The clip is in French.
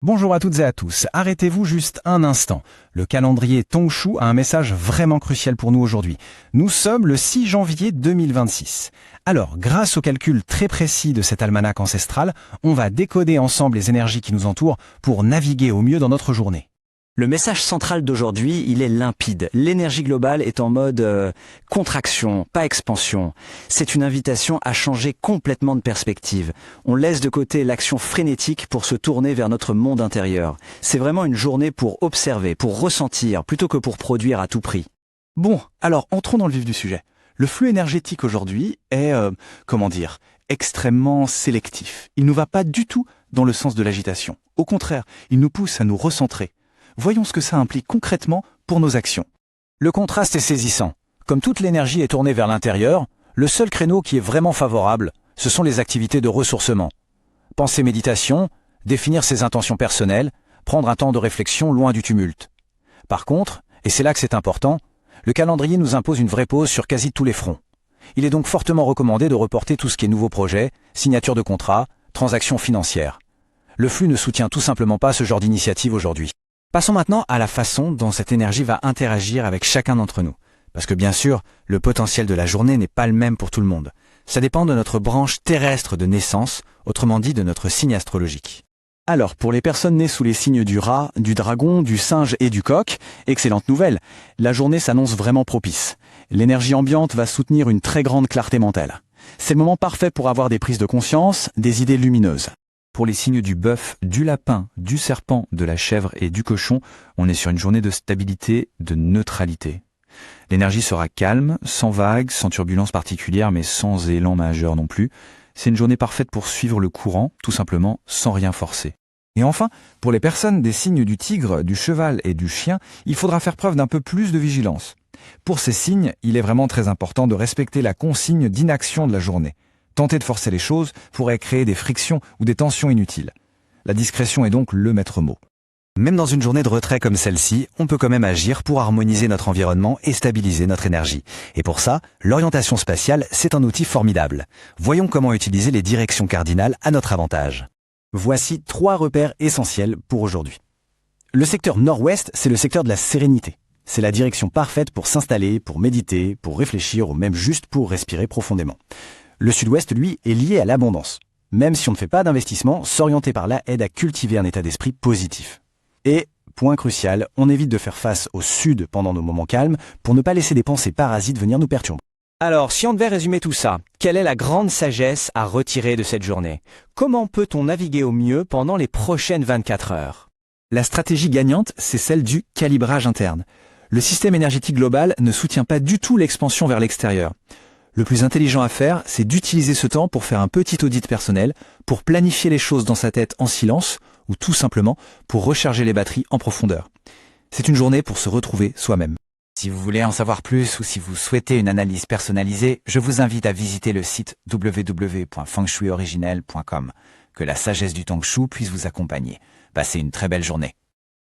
Bonjour à toutes et à tous, arrêtez-vous juste un instant. Le calendrier Tongshu a un message vraiment crucial pour nous aujourd'hui. Nous sommes le 6 janvier 2026. Alors, grâce au calcul très précis de cet almanach ancestral, on va décoder ensemble les énergies qui nous entourent pour naviguer au mieux dans notre journée. Le message central d'aujourd'hui, il est limpide. L'énergie globale est en mode contraction, pas expansion. C'est une invitation à changer complètement de perspective. On laisse de côté l'action frénétique pour se tourner vers notre monde intérieur. C'est vraiment une journée pour observer, pour ressentir, plutôt que pour produire à tout prix. Bon, alors entrons dans le vif du sujet. Le flux énergétique aujourd'hui est, extrêmement sélectif. Il ne va pas du tout dans le sens de l'agitation. Au contraire, il nous pousse à nous recentrer. Voyons ce que ça implique concrètement pour nos actions. Le contraste est saisissant. Comme toute l'énergie est tournée vers l'intérieur, le seul créneau qui est vraiment favorable, ce sont les activités de ressourcement. Penser méditation, définir ses intentions personnelles, prendre un temps de réflexion loin du tumulte. Par contre, et c'est là que c'est important, le calendrier nous impose une vraie pause sur quasi tous les fronts. Il est donc fortement recommandé de reporter tout ce qui est nouveaux projets, signature de contrats, transactions financières. Le flux ne soutient tout simplement pas ce genre d'initiative aujourd'hui. Passons maintenant à la façon dont cette énergie va interagir avec chacun d'entre nous. Parce que bien sûr, le potentiel de la journée n'est pas le même pour tout le monde. Ça dépend de notre branche terrestre de naissance, autrement dit de notre signe astrologique. Alors, pour les personnes nées sous les signes du rat, du dragon, du singe et du coq, excellente nouvelle, la journée s'annonce vraiment propice. L'énergie ambiante va soutenir une très grande clarté mentale. C'est le moment parfait pour avoir des prises de conscience, des idées lumineuses. Pour les signes du bœuf, du lapin, du serpent, de la chèvre et du cochon, on est sur une journée de stabilité, de neutralité. L'énergie sera calme, sans vagues, sans turbulences particulières, mais sans élan majeur non plus. C'est une journée parfaite pour suivre le courant, tout simplement, sans rien forcer. Et enfin, pour les personnes des signes du tigre, du cheval et du chien, il faudra faire preuve d'un peu plus de vigilance. Pour ces signes, il est vraiment très important de respecter la consigne d'inaction de la journée. Tenter de forcer les choses pourrait créer des frictions ou des tensions inutiles. La discrétion est donc le maître mot. Même dans une journée de retrait comme celle-ci, on peut quand même agir pour harmoniser notre environnement et stabiliser notre énergie. Et pour ça, l'orientation spatiale, c'est un outil formidable. Voyons comment utiliser les directions cardinales à notre avantage. Voici 3 repères essentiels pour aujourd'hui. Le secteur nord-ouest, c'est le secteur de la sérénité. C'est la direction parfaite pour s'installer, pour méditer, pour réfléchir ou même juste pour respirer profondément. Le sud-ouest, lui, est lié à l'abondance. Même si on ne fait pas d'investissement, s'orienter par là aide à cultiver un état d'esprit positif. Et, point crucial, on évite de faire face au sud pendant nos moments calmes pour ne pas laisser des pensées parasites venir nous perturber. Alors, si on devait résumer tout ça, quelle est la grande sagesse à retirer de cette journée? Comment peut-on naviguer au mieux pendant les prochaines 24 heures? La stratégie gagnante, c'est celle du calibrage interne. Le système énergétique global ne soutient pas du tout l'expansion vers l'extérieur. Le plus intelligent à faire, c'est d'utiliser ce temps pour faire un petit audit personnel, pour planifier les choses dans sa tête en silence, ou tout simplement pour recharger les batteries en profondeur. C'est une journée pour se retrouver soi-même. Si vous voulez en savoir plus ou si vous souhaitez une analyse personnalisée, je vous invite à visiter le site www.fengshuioriginel.com. Que la sagesse du Tongshu puisse vous accompagner. Passez une très belle journée.